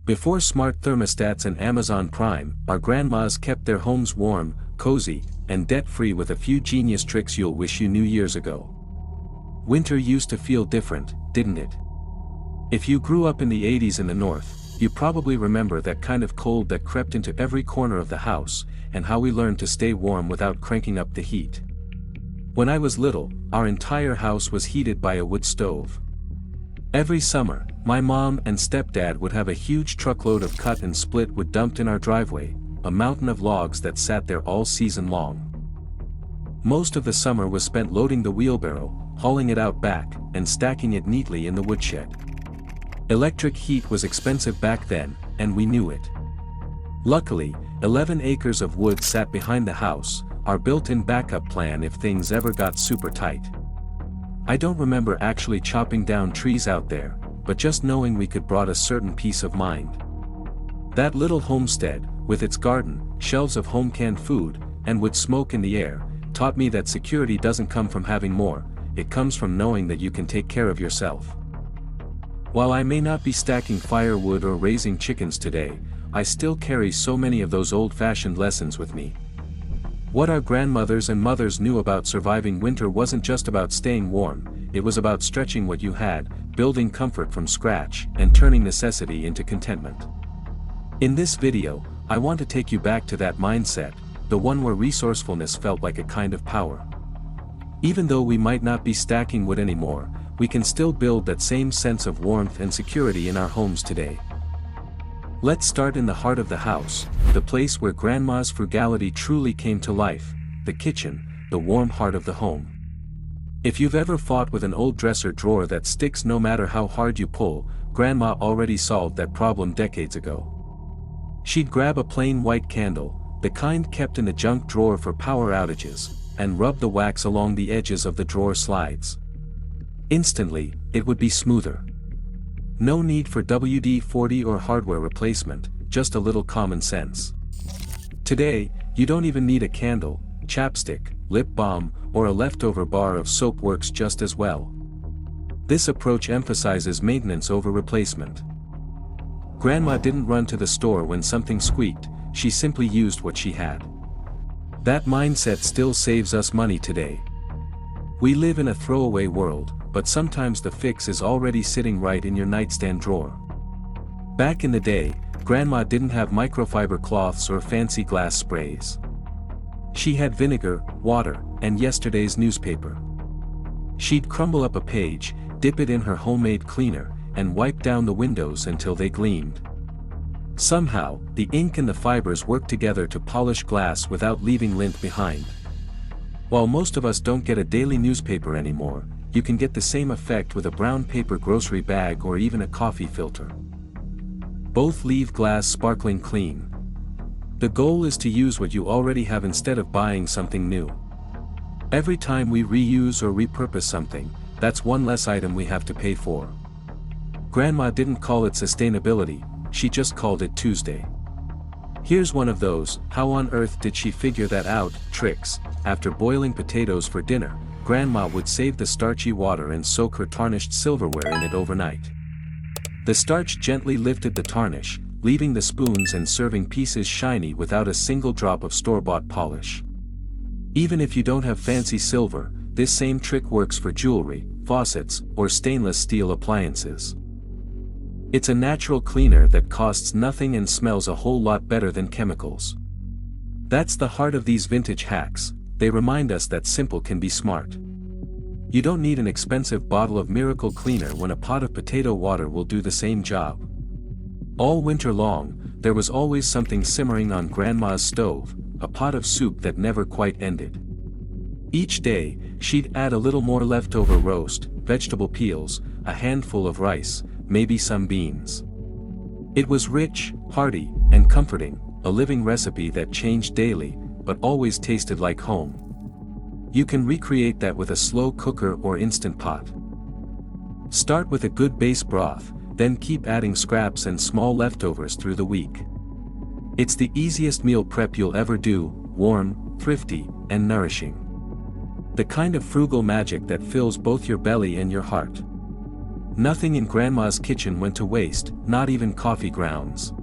Before smart thermostats and Amazon Prime, our grandmas kept their homes warm, cozy, and debt-free with a few genius tricks you'll wish you knew years ago. Winter used to feel different, didn't it? If you grew up in the 80s in the north, you probably remember that kind of cold that crept into every corner of the house, and how we learned to stay warm without cranking up the heat. When I was little, our entire house was heated by a wood stove. Every summer, my mom and stepdad would have a huge truckload of cut and split wood dumped in our driveway, a mountain of logs that sat there all season long. Most of the summer was spent loading the wheelbarrow, hauling it out back, and stacking it neatly in the woodshed. Electric heat was expensive back then, and we knew it. Luckily, 11 acres of wood sat behind the house, our built-in backup plan if things ever got super tight. I don't remember actually chopping down trees out there, but just knowing we could brought a certain peace of mind. That little homestead, with its garden, shelves of home-canned food, and wood smoke in the air, taught me that security doesn't come from having more, it comes from knowing that you can take care of yourself. While I may not be stacking firewood or raising chickens today, I still carry so many of those old-fashioned lessons with me. What our grandmothers and mothers knew about surviving winter wasn't just about staying warm, it was about stretching what you had, building comfort from scratch, and turning necessity into contentment. In this video, I want to take you back to that mindset, the one where resourcefulness felt like a kind of power. Even though we might not be stacking wood anymore, we can still build that same sense of warmth and security in our homes today. Let's start in the heart of the house, the place where Grandma's frugality truly came to life, the kitchen, the warm heart of the home. If you've ever fought with an old dresser drawer that sticks no matter how hard you pull, Grandma already solved that problem decades ago. She'd grab a plain white candle, the kind kept in the junk drawer for power outages, and rub the wax along the edges of the drawer slides. Instantly, it would be smoother. No need for WD-40 or hardware replacement, just a little common sense. Today, you don't even need a candle, chapstick, lip balm, or a leftover bar of soap works just as well. This approach emphasizes maintenance over replacement. Grandma didn't run to the store when something squeaked, she simply used what she had. That mindset still saves us money today. We live in a throwaway world, but sometimes the fix is already sitting right in your nightstand drawer. Back in the day, Grandma didn't have microfiber cloths or fancy glass sprays. She had vinegar, water, and yesterday's newspaper. She'd crumble up a page, dip it in her homemade cleaner, and wipe down the windows until they gleamed. Somehow, the ink and the fibers worked together to polish glass without leaving lint behind. While most of us don't get a daily newspaper anymore, you can get the same effect with a brown paper grocery bag or even a coffee filter. Both leave glass sparkling clean. The goal is to use what you already have instead of buying something new. Every time we reuse or repurpose something, that's one less item we have to pay for. Grandma didn't call it sustainability, she just called it Tuesday. Here's one of those, how on earth did she figure that out, tricks. After boiling potatoes for dinner, Grandma would save the starchy water and soak her tarnished silverware in it overnight. The starch gently lifted the tarnish, leaving the spoons and serving pieces shiny without a single drop of store-bought polish. Even if you don't have fancy silver, this same trick works for jewelry, faucets, or stainless steel appliances. It's a natural cleaner that costs nothing and smells a whole lot better than chemicals. That's the heart of these vintage hacks, they remind us that simple can be smart. You don't need an expensive bottle of miracle cleaner when a pot of potato water will do the same job. All winter long, there was always something simmering on Grandma's stove, a pot of soup that never quite ended. Each day, she'd add a little more leftover roast, vegetable peels, a handful of rice, maybe some beans. It was rich, hearty, and comforting, a living recipe that changed daily, but always tasted like home. You can recreate that with a slow cooker or instant pot. Start with a good base broth, then keep adding scraps and small leftovers through the week. It's the easiest meal prep you'll ever do, warm, thrifty, and nourishing. The kind of frugal magic that fills both your belly and your heart. Nothing in Grandma's kitchen went to waste, not even coffee grounds.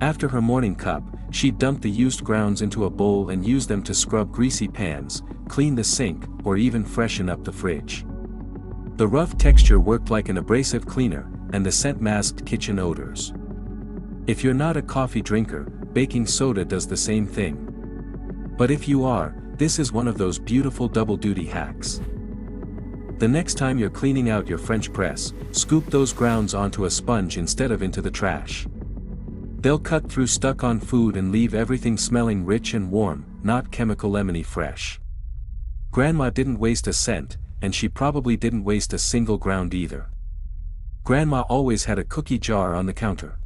After her morning cup, she'd dump the used grounds into a bowl and use them to scrub greasy pans, clean the sink, or even freshen up the fridge. The rough texture worked like an abrasive cleaner, and the scent masked kitchen odors. If you're not a coffee drinker, baking soda does the same thing. But if you are, this is one of those beautiful double-duty hacks. The next time you're cleaning out your French press, scoop those grounds onto a sponge instead of into the trash. They'll cut through stuck-on food and leave everything smelling rich and warm, not chemical lemony fresh. Grandma didn't waste a cent, and she probably didn't waste a single ground either. Grandma always had a cookie jar on the counter.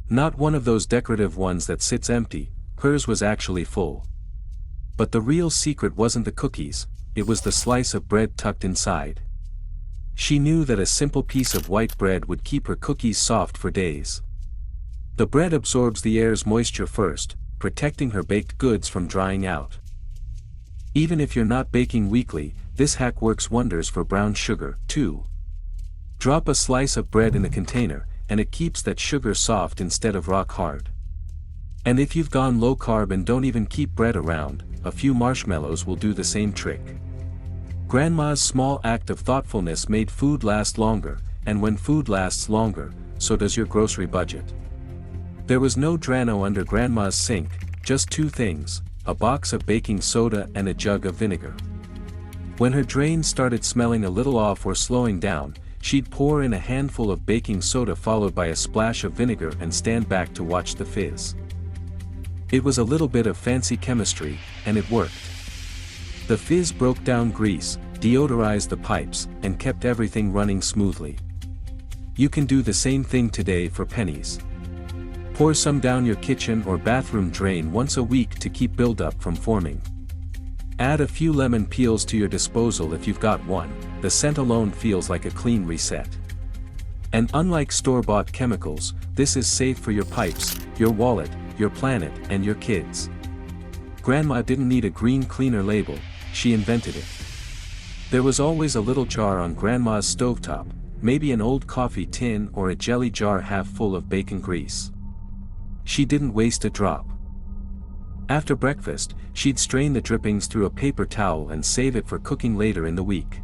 Not one of those decorative ones that sits empty, hers was actually full. But the real secret wasn't the cookies, it was the slice of bread tucked inside. She knew that a simple piece of white bread would keep her cookies soft for days. The bread absorbs the air's moisture first, protecting her baked goods from drying out. Even if you're not baking weekly, this hack works wonders for brown sugar, too. Drop a slice of bread in a container, and it keeps that sugar soft instead of rock hard. And if you've gone low carb and don't even keep bread around, a few marshmallows will do the same trick. Grandma's small act of thoughtfulness made food last longer, and when food lasts longer, so does your grocery budget. There was no Drano under Grandma's sink, just two things, a box of baking soda and a jug of vinegar. When her drains started smelling a little off or slowing down, she'd pour in a handful of baking soda followed by a splash of vinegar and stand back to watch the fizz. It was a little bit of fancy chemistry, and it worked. The fizz broke down grease, deodorized the pipes, and kept everything running smoothly. You can do the same thing today for pennies. Pour some down your kitchen or bathroom drain once a week to keep buildup from forming. Add a few lemon peels to your disposal if you've got one, the scent alone feels like a clean reset. And unlike store-bought chemicals, this is safe for your pipes, your wallet, your planet, and your kids. Grandma didn't need a green cleaner label, she invented it. There was always a little jar on Grandma's stovetop, maybe an old coffee tin or a jelly jar half full of bacon grease. She didn't waste a drop. After breakfast, she'd strain the drippings through a paper towel and save it for cooking later in the week.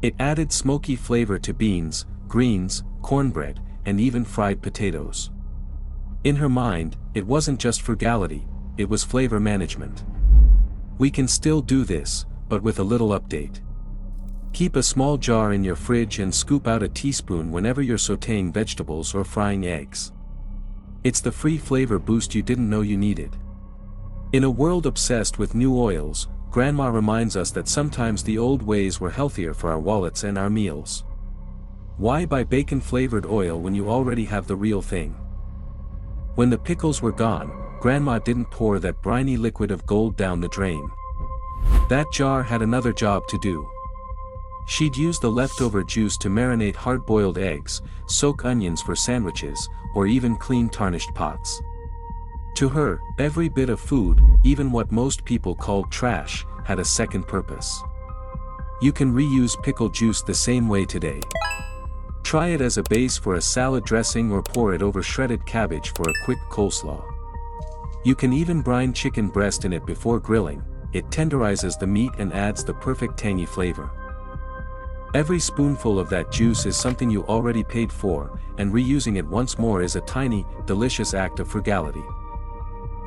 It added smoky flavor to beans, greens, cornbread, and even fried potatoes. In her mind, it wasn't just frugality, it was flavor management. We can still do this, but with a little update. Keep a small jar in your fridge and scoop out a teaspoon whenever you're sautéing vegetables or frying eggs. It's the free flavor boost you didn't know you needed. In a world obsessed with new oils, Grandma reminds us that sometimes the old ways were healthier for our wallets and our meals. Why buy bacon-flavored oil when you already have the real thing? When the pickles were gone, Grandma didn't pour that briny liquid of gold down the drain. That jar had another job to do. She'd use the leftover juice to marinate hard-boiled eggs, soak onions for sandwiches, or even clean tarnished pots. To her, every bit of food, even what most people called trash, had a second purpose. You can reuse pickle juice the same way today. Try it as a base for a salad dressing or pour it over shredded cabbage for a quick coleslaw. You can even brine chicken breast in it before grilling, it tenderizes the meat and adds the perfect tangy flavor. Every spoonful of that juice is something you already paid for, and reusing it once more is a tiny, delicious act of frugality.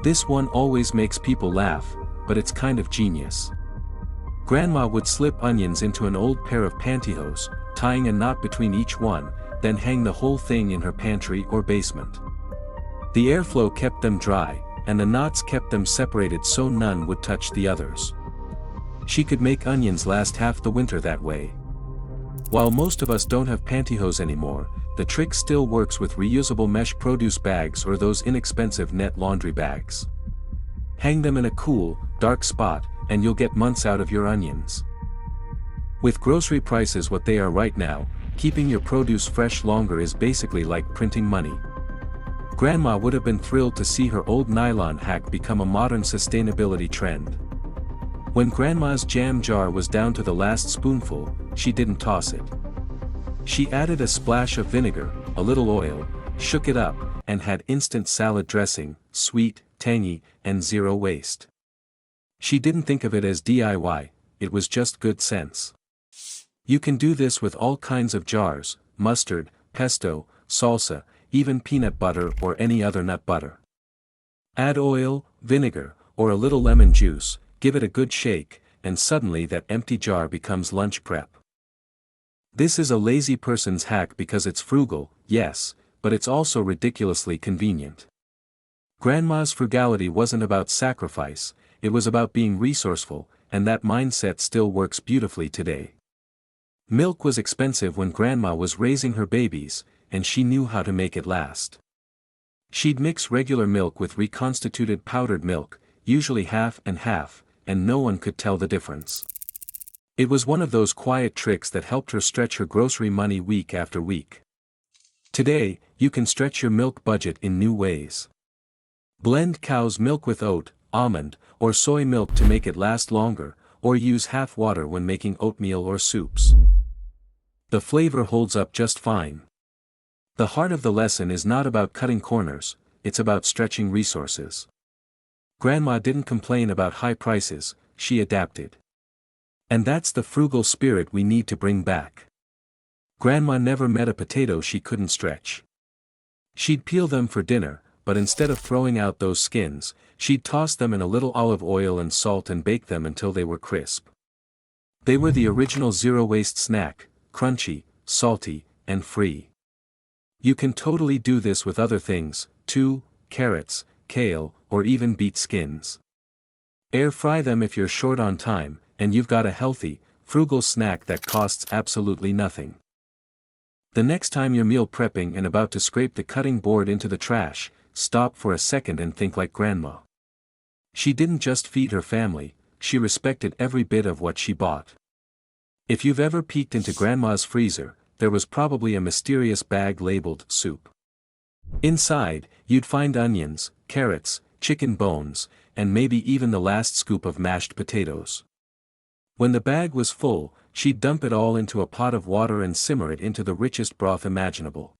This one always makes people laugh, but it's kind of genius. Grandma would slip onions into an old pair of pantyhose, tying a knot between each one, then hang the whole thing in her pantry or basement. The airflow kept them dry, and the knots kept them separated so none would touch the others. She could make onions last half the winter that way. While most of us don't have pantyhose anymore, the trick still works with reusable mesh produce bags or those inexpensive net laundry bags. Hang them in a cool, dark spot, and you'll get months out of your onions. With grocery prices what they are right now, keeping your produce fresh longer is basically like printing money. Grandma would have been thrilled to see her old nylon hack become a modern sustainability trend. When Grandma's jam jar was down to the last spoonful, she didn't toss it. She added a splash of vinegar, a little oil, shook it up, and had instant salad dressing, sweet, tangy, and zero waste. She didn't think of it as DIY, it was just good sense. You can do this with all kinds of jars: mustard, pesto, salsa, even peanut butter or any other nut butter. Add oil, vinegar, or a little lemon juice, give it a good shake, and suddenly that empty jar becomes lunch prep. This is a lazy person's hack because it's frugal, yes, but it's also ridiculously convenient. Grandma's frugality wasn't about sacrifice, it was about being resourceful, and that mindset still works beautifully today. Milk was expensive when Grandma was raising her babies, and she knew how to make it last. She'd mix regular milk with reconstituted powdered milk, usually half and half, and no one could tell the difference. It was one of those quiet tricks that helped her stretch her grocery money week after week. Today, you can stretch your milk budget in new ways. Blend cow's milk with oat, almond, or soy milk to make it last longer, or use half water when making oatmeal or soups. The flavor holds up just fine. The heart of the lesson is not about cutting corners, it's about stretching resources. Grandma didn't complain about high prices, she adapted. And that's the frugal spirit we need to bring back. Grandma never met a potato she couldn't stretch. She'd peel them for dinner, but instead of throwing out those skins, she'd toss them in a little olive oil and salt and bake them until they were crisp. They were the original zero-waste snack, crunchy, salty, and free. You can totally do this with other things, too: carrots, kale, or even beet skins. Air fry them if you're short on time, and you've got a healthy, frugal snack that costs absolutely nothing. The next time you're meal prepping and about to scrape the cutting board into the trash, stop for a second and think like Grandma. She didn't just feed her family, she respected every bit of what she bought. If you've ever peeked into Grandma's freezer, there was probably a mysterious bag labeled soup. Inside, you'd find onions, carrots, chicken bones, and maybe even the last scoop of mashed potatoes. When the bag was full, she'd dump it all into a pot of water and simmer it into the richest broth imaginable.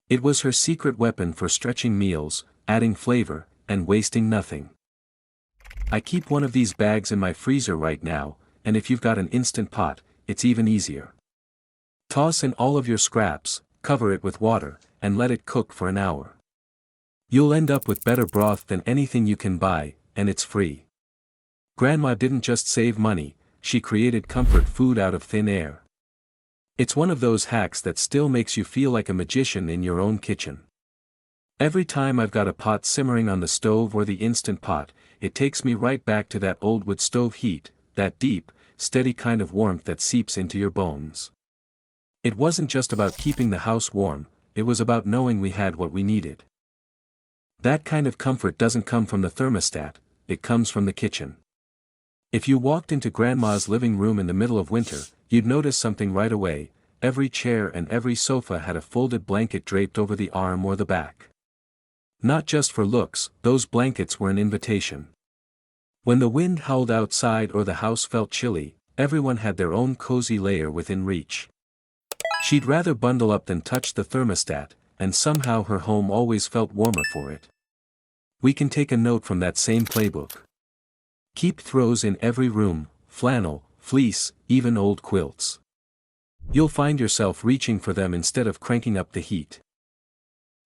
It was her secret weapon for stretching meals, adding flavor, and wasting nothing. I keep one of these bags in my freezer right now, and if you've got an instant pot, it's even easier. Toss in all of your scraps, cover it with water, and let it cook for an hour. You'll end up with better broth than anything you can buy, and it's free. Grandma didn't just save money, she created comfort food out of thin air. It's one of those hacks that still makes you feel like a magician in your own kitchen. Every time I've got a pot simmering on the stove or the Instant Pot, it takes me right back to that old wood stove heat, that deep, steady kind of warmth that seeps into your bones. It wasn't just about keeping the house warm, it was about knowing we had what we needed. That kind of comfort doesn't come from the thermostat, it comes from the kitchen. If you walked into Grandma's living room in the middle of winter, you'd notice something right away: every chair and every sofa had a folded blanket draped over the arm or the back. Not just for looks, those blankets were an invitation. When the wind howled outside or the house felt chilly, everyone had their own cozy layer within reach. She'd rather bundle up than touch the thermostat, and somehow her home always felt warmer for it. We can take a note from that same playbook. Keep throws in every room: flannel, fleece, even old quilts. You'll find yourself reaching for them instead of cranking up the heat.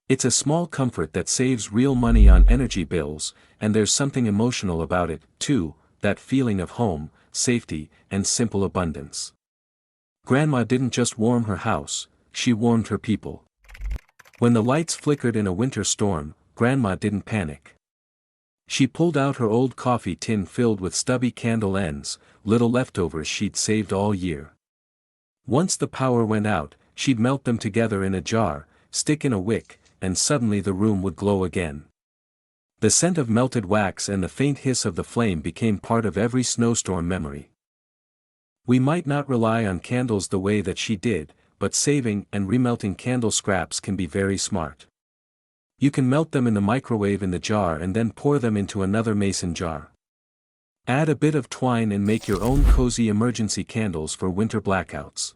It's a small comfort that saves real money on energy bills, and there's something emotional about it, too, that feeling of home, safety, and simple abundance. Grandma didn't just warm her house, she warmed her people. When the lights flickered in a winter storm, Grandma didn't panic. She pulled out her old coffee tin filled with stubby candle ends, little leftovers she'd saved all year. Once the power went out, she'd melt them together in a jar, stick in a wick, and suddenly the room would glow again. The scent of melted wax and the faint hiss of the flame became part of every snowstorm memory. We might not rely on candles the way that she did, but saving and remelting candle scraps can be very smart. You can melt them in the microwave in the jar and then pour them into another mason jar. Add a bit of twine and make your own cozy emergency candles for winter blackouts.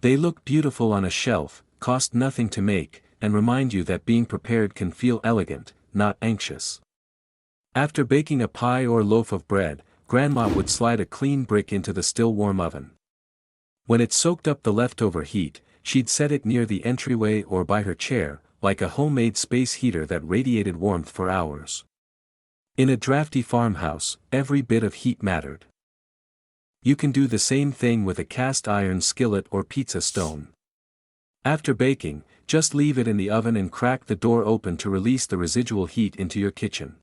They look beautiful on a shelf, cost nothing to make, and remind you that being prepared can feel elegant, not anxious. After baking a pie or loaf of bread, Grandma would slide a clean brick into the still warm oven. When it soaked up the leftover heat, she'd set it near the entryway or by her chair, like a homemade space heater that radiated warmth for hours. In a drafty farmhouse, every bit of heat mattered. You can do the same thing with a cast iron skillet or pizza stone. After baking, just leave it in the oven and crack the door open to release the residual heat into your kitchen.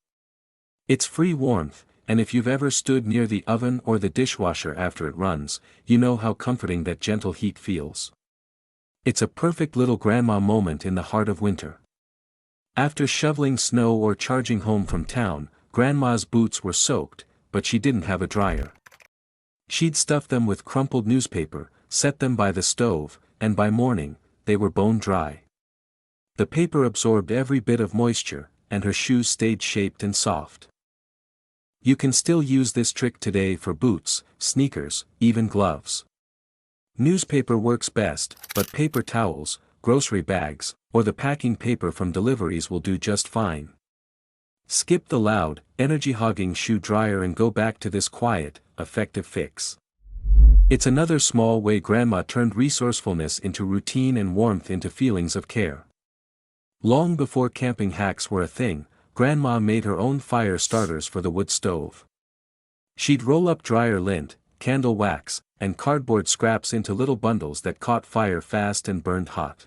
It's free warmth, and if you've ever stood near the oven or the dishwasher after it runs, you know how comforting that gentle heat feels. It's a perfect little grandma moment in the heart of winter. After shoveling snow or charging home from town, Grandma's boots were soaked, but she didn't have a dryer. She'd stuff them with crumpled newspaper, set them by the stove, and by morning, they were bone dry. The paper absorbed every bit of moisture, and her shoes stayed shaped and soft. You can still use this trick today for boots, sneakers, even gloves. Newspaper works best, but paper towels, grocery bags, or the packing paper from deliveries will do just fine. Skip the loud, energy-hogging shoe dryer and go back to this quiet, effective fix. It's another small way Grandma turned resourcefulness into routine and warmth into feelings of care. Long before camping hacks were a thing, Grandma made her own fire starters for the wood stove. She'd roll up dryer lint, candle wax, and cardboard scraps into little bundles that caught fire fast and burned hot.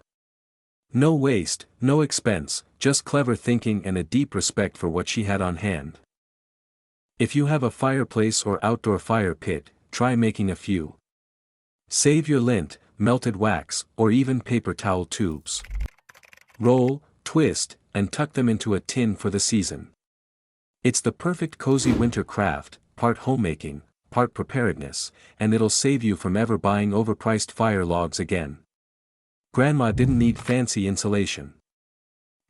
No waste, no expense, just clever thinking and a deep respect for what she had on hand. If you have a fireplace or outdoor fire pit, try making a few. Save your lint, melted wax, or even paper towel tubes. Roll, twist, and tuck them into a tin for the season. It's the perfect cozy winter craft, part homemaking, part preparedness, and it'll save you from ever buying overpriced fire logs again. Grandma didn't need fancy insulation.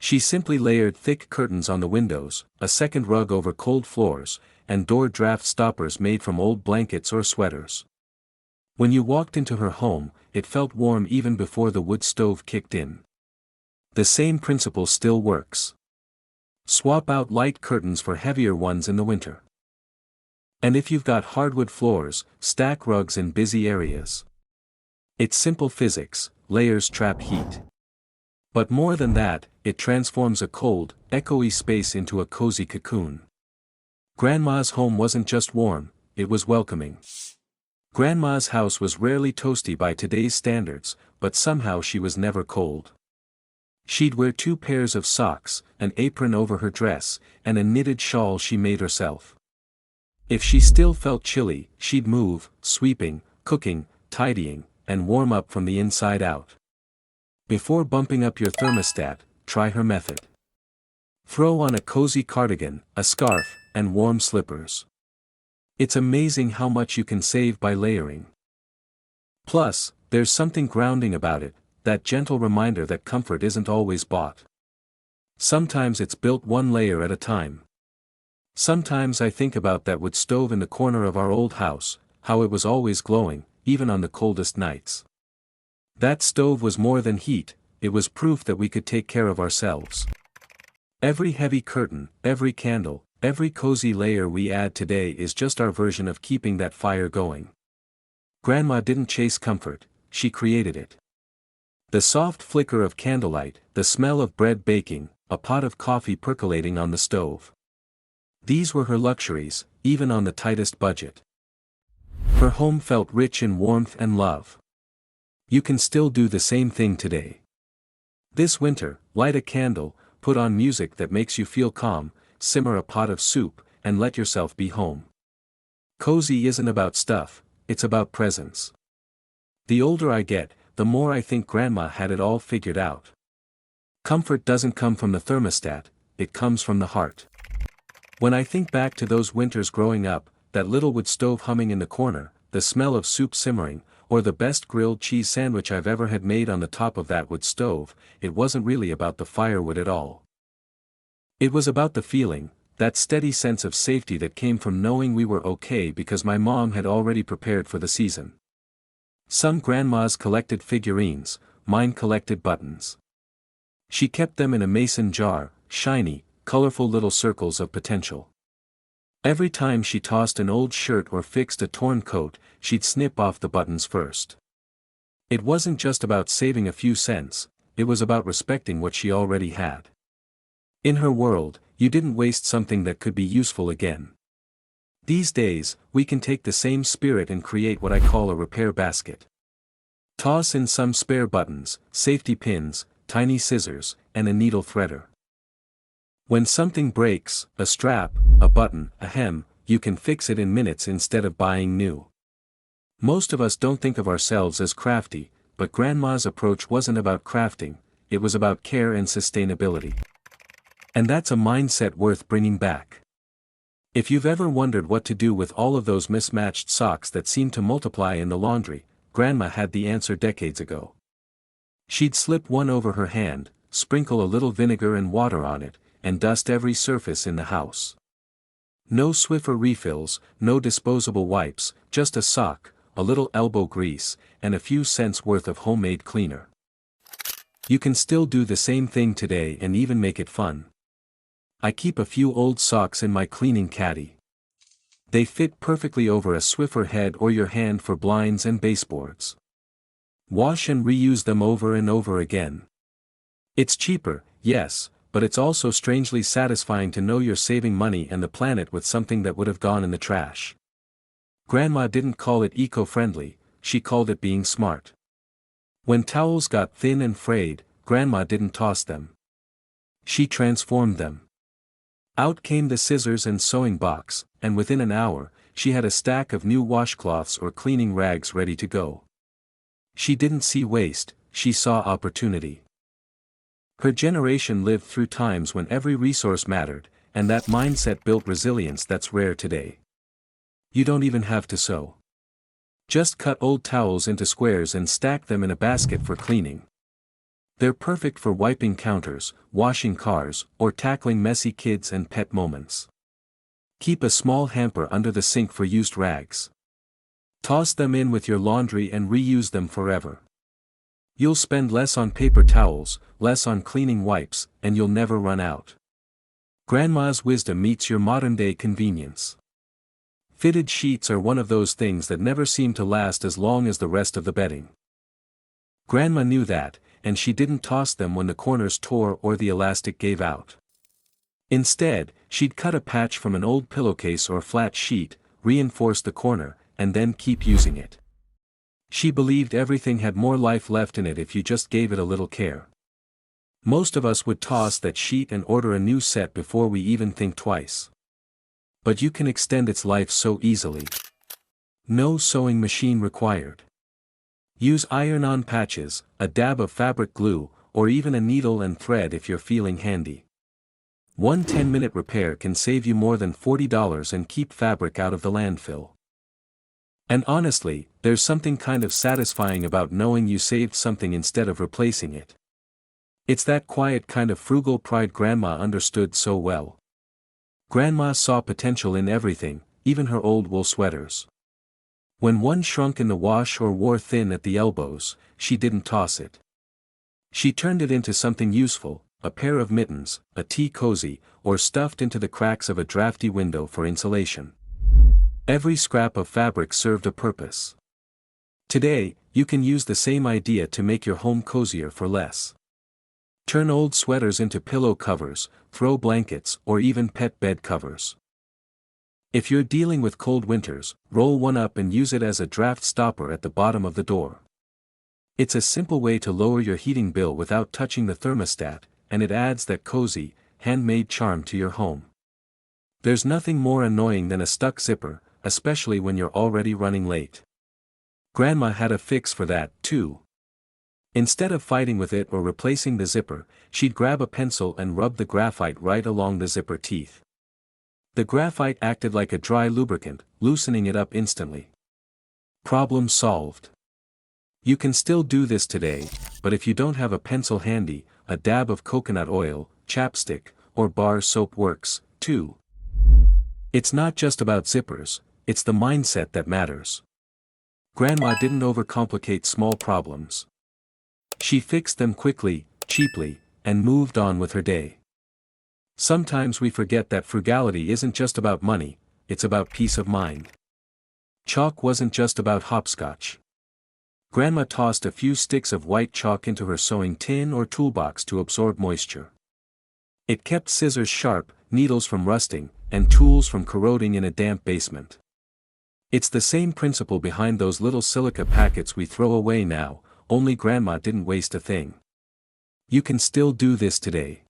She simply layered thick curtains on the windows, a second rug over cold floors, and door draft stoppers made from old blankets or sweaters. When you walked into her home, it felt warm even before the wood stove kicked in. The same principle still works. Swap out light curtains for heavier ones in the winter. And if you've got hardwood floors, stack rugs in busy areas. It's simple physics, layers trap heat. But more than that, it transforms a cold, echoey space into a cozy cocoon. Grandma's home wasn't just warm, it was welcoming. Grandma's house was rarely toasty by today's standards, but somehow she was never cold. She'd wear 2 pairs of socks, an apron over her dress, and a knitted shawl she made herself. If she still felt chilly, she'd move, sweeping, cooking, tidying, and warm up from the inside out. Before bumping up your thermostat, try her method. Throw on a cozy cardigan, a scarf, and warm slippers. It's amazing how much you can save by layering. Plus, there's something grounding about it, that gentle reminder that comfort isn't always bought. Sometimes it's built one layer at a time. Sometimes I think about that wood stove in the corner of our old house, how it was always glowing, even on the coldest nights. That stove was more than heat, it was proof that we could take care of ourselves. Every heavy curtain, every candle, every cozy layer we add today is just our version of keeping that fire going. Grandma didn't chase comfort, she created it. The soft flicker of candlelight, the smell of bread baking, a pot of coffee percolating on the stove. These were her luxuries, even on the tightest budget. Her home felt rich in warmth and love. You can still do the same thing today. This winter, light a candle, put on music that makes you feel calm, simmer a pot of soup, and let yourself be home. Cozy isn't about stuff, it's about presence. The older I get, the more I think Grandma had it all figured out. Comfort doesn't come from the thermostat, it comes from the heart. When I think back to those winters growing up, that little wood stove humming in the corner, the smell of soup simmering, or the best grilled cheese sandwich I've ever had made on the top of that wood stove, it wasn't really about the firewood at all. It was about the feeling, that steady sense of safety that came from knowing we were okay because my mom had already prepared for the season. Some grandmas collected figurines, mine collected buttons. She kept them in a mason jar, shiny, colorful little circles of potential. Every time she tossed an old shirt or fixed a torn coat, she'd snip off the buttons first. It wasn't just about saving a few cents, it was about respecting what she already had. In her world, you didn't waste something that could be useful again. These days, we can take the same spirit and create what I call a repair basket. Toss in some spare buttons, safety pins, tiny scissors, and a needle threader. When something breaks, a strap, a button, a hem, you can fix it in minutes instead of buying new. Most of us don't think of ourselves as crafty, but Grandma's approach wasn't about crafting, it was about care and sustainability. And that's a mindset worth bringing back. If you've ever wondered what to do with all of those mismatched socks that seem to multiply in the laundry, Grandma had the answer decades ago. She'd slip one over her hand, sprinkle a little vinegar and water on it, and dust every surface in the house. No Swiffer refills, no disposable wipes, just a sock, a little elbow grease, and a few cents worth of homemade cleaner. You can still do the same thing today and even make it fun. I keep a few old socks in my cleaning caddy. They fit perfectly over a Swiffer head or your hand for blinds and baseboards. Wash and reuse them over and over again. It's cheaper, yes, but it's also strangely satisfying to know you're saving money and the planet with something that would have gone in the trash. Grandma didn't call it eco-friendly, she called it being smart. When towels got thin and frayed, Grandma didn't toss them. She transformed them. Out came the scissors and sewing box, and within an hour, she had a stack of new washcloths or cleaning rags ready to go. She didn't see waste, she saw opportunity. Her generation lived through times when every resource mattered, and that mindset built resilience that's rare today. You don't even have to sew. Just cut old towels into squares and stack them in a basket for cleaning. They're perfect for wiping counters, washing cars, or tackling messy kids and pet moments. Keep a small hamper under the sink for used rags. Toss them in with your laundry and reuse them forever. You'll spend less on paper towels, less on cleaning wipes, and you'll never run out. Grandma's wisdom meets your modern-day convenience. Fitted sheets are one of those things that never seem to last as long as the rest of the bedding. Grandma knew that, and she didn't toss them when the corners tore or the elastic gave out. Instead, she'd cut a patch from an old pillowcase or flat sheet, reinforce the corner, and then keep using it. She believed everything had more life left in it if you just gave it a little care. Most of us would toss that sheet and order a new set before we even think twice. But you can extend its life so easily. No sewing machine required. Use iron-on patches, a dab of fabric glue, or even a needle and thread if you're feeling handy. One 10-minute repair can save you more than $40 and keep fabric out of the landfill. And honestly, there's something kind of satisfying about knowing you saved something instead of replacing it. It's that quiet kind of frugal pride Grandma understood so well. Grandma saw potential in everything, even her old wool sweaters. When one shrunk in the wash or wore thin at the elbows, she didn't toss it. She turned it into something useful, a pair of mittens, a tea cozy, or stuffed into the cracks of a drafty window for insulation. Every scrap of fabric served a purpose. Today, you can use the same idea to make your home cozier for less. Turn old sweaters into pillow covers, throw blankets, or even pet bed covers. If you're dealing with cold winters, roll one up and use it as a draft stopper at the bottom of the door. It's a simple way to lower your heating bill without touching the thermostat, and it adds that cozy, handmade charm to your home. There's nothing more annoying than a stuck zipper, especially when you're already running late. Grandma had a fix for that, too. Instead of fighting with it or replacing the zipper, she'd grab a pencil and rub the graphite right along the zipper teeth. The graphite acted like a dry lubricant, loosening it up instantly. Problem solved. You can still do this today, but if you don't have a pencil handy, a dab of coconut oil, chapstick, or bar soap works, too. It's not just about zippers, it's the mindset that matters. Grandma didn't overcomplicate small problems. She fixed them quickly, cheaply, and moved on with her day. Sometimes we forget that frugality isn't just about money, it's about peace of mind. Chalk wasn't just about hopscotch. Grandma tossed a few sticks of white chalk into her sewing tin or toolbox to absorb moisture. It kept scissors sharp, needles from rusting, and tools from corroding in a damp basement. It's the same principle behind those little silica packets we throw away now, only Grandma didn't waste a thing. You can still do this today.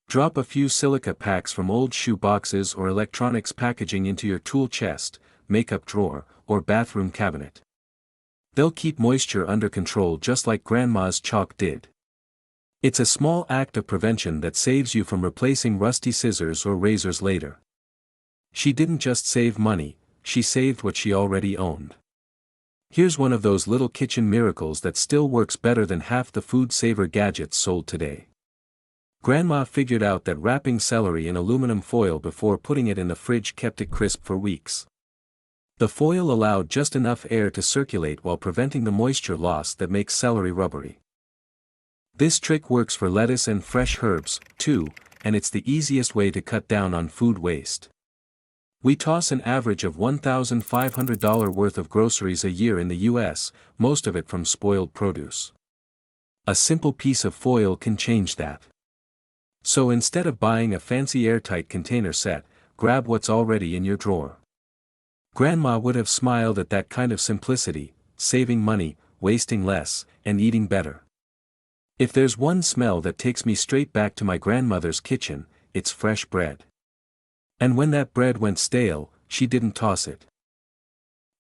Drop a few silica packs from old shoe boxes or electronics packaging into your tool chest, makeup drawer, or bathroom cabinet. They'll keep moisture under control just like Grandma's chalk did. It's a small act of prevention that saves you from replacing rusty scissors or razors later. She didn't just save money, she saved what she already owned. Here's one of those little kitchen miracles that still works better than half the food saver gadgets sold today. Grandma figured out that wrapping celery in aluminum foil before putting it in the fridge kept it crisp for weeks. The foil allowed just enough air to circulate while preventing the moisture loss that makes celery rubbery. This trick works for lettuce and fresh herbs, too, and it's the easiest way to cut down on food waste. We toss an average of $1,500 worth of groceries a year in the US, most of it from spoiled produce. A simple piece of foil can change that. So instead of buying a fancy airtight container set, grab what's already in your drawer. Grandma would have smiled at that kind of simplicity, saving money, wasting less, and eating better. If there's one smell that takes me straight back to my grandmother's kitchen, it's fresh bread. And when that bread went stale, she didn't toss it.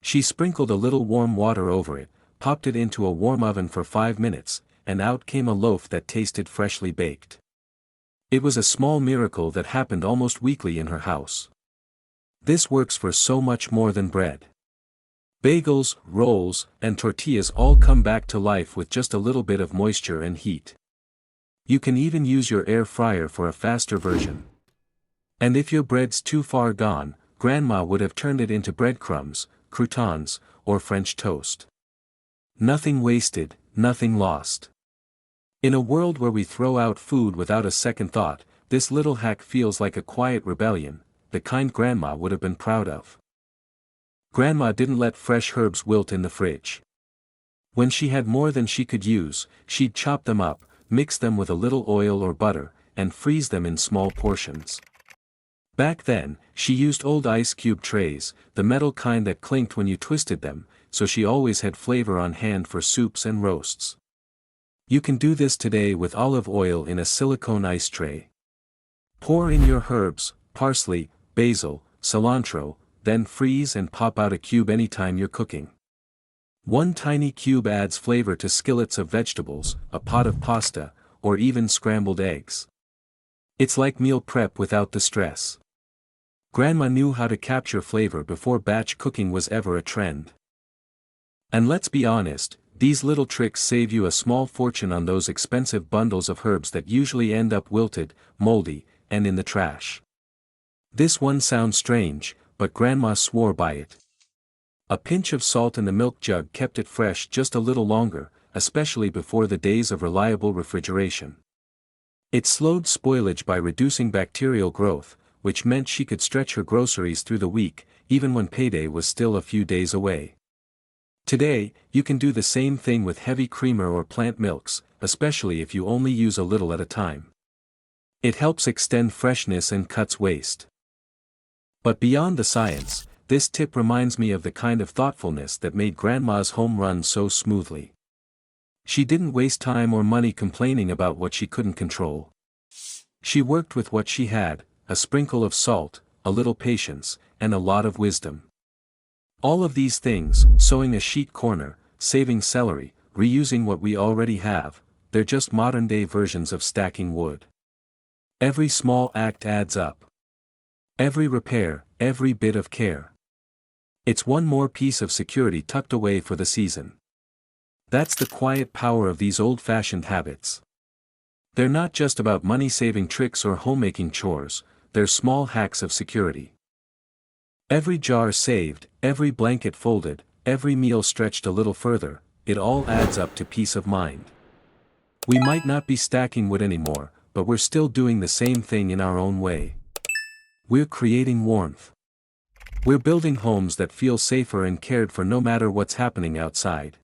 She sprinkled a little warm water over it, popped it into a warm oven for 5 minutes, and out came a loaf that tasted freshly baked. It was a small miracle that happened almost weekly in her house. This works for so much more than bread. Bagels, rolls, and tortillas all come back to life with just a little bit of moisture and heat. You can even use your air fryer for a faster version. And if your bread's too far gone, Grandma would have turned it into breadcrumbs, croutons, or French toast. Nothing wasted, nothing lost. In a world where we throw out food without a second thought, this little hack feels like a quiet rebellion, the kind Grandma would have been proud of. Grandma didn't let fresh herbs wilt in the fridge. When she had more than she could use, she'd chop them up, mix them with a little oil or butter, and freeze them in small portions. Back then, she used old ice cube trays, the metal kind that clinked when you twisted them, so she always had flavor on hand for soups and roasts. You can do this today with olive oil in a silicone ice tray. Pour in your herbs, parsley, basil, cilantro, then freeze and pop out a cube anytime you're cooking. One tiny cube adds flavor to skillets of vegetables, a pot of pasta, or even scrambled eggs. It's like meal prep without the stress. Grandma knew how to capture flavor before batch cooking was ever a trend. And let's be honest, these little tricks save you a small fortune on those expensive bundles of herbs that usually end up wilted, moldy, and in the trash. This one sounds strange, but Grandma swore by it. A pinch of salt in the milk jug kept it fresh just a little longer, especially before the days of reliable refrigeration. It slowed spoilage by reducing bacterial growth, which meant she could stretch her groceries through the week, even when payday was still a few days away. Today, you can do the same thing with heavy creamer or plant milks, especially if you only use a little at a time. It helps extend freshness and cuts waste. But beyond the science, this tip reminds me of the kind of thoughtfulness that made Grandma's home run so smoothly. She didn't waste time or money complaining about what she couldn't control. She worked with what she had, a sprinkle of salt, a little patience, and a lot of wisdom. All of these things, sewing a sheet corner, saving celery, reusing what we already have, they're just modern-day versions of stacking wood. Every small act adds up. Every repair, every bit of care. It's one more piece of security tucked away for the season. That's the quiet power of these old-fashioned habits. They're not just about money-saving tricks or homemaking chores, they're small hacks of security. Every jar saved, every blanket folded, every meal stretched a little further, it all adds up to peace of mind. We might not be stacking wood anymore, but we're still doing the same thing in our own way. We're creating warmth. We're building homes that feel safer and cared for no matter what's happening outside.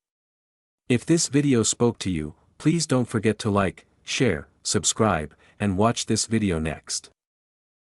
If this video spoke to you, please don't forget to like, share, subscribe, and watch this video next.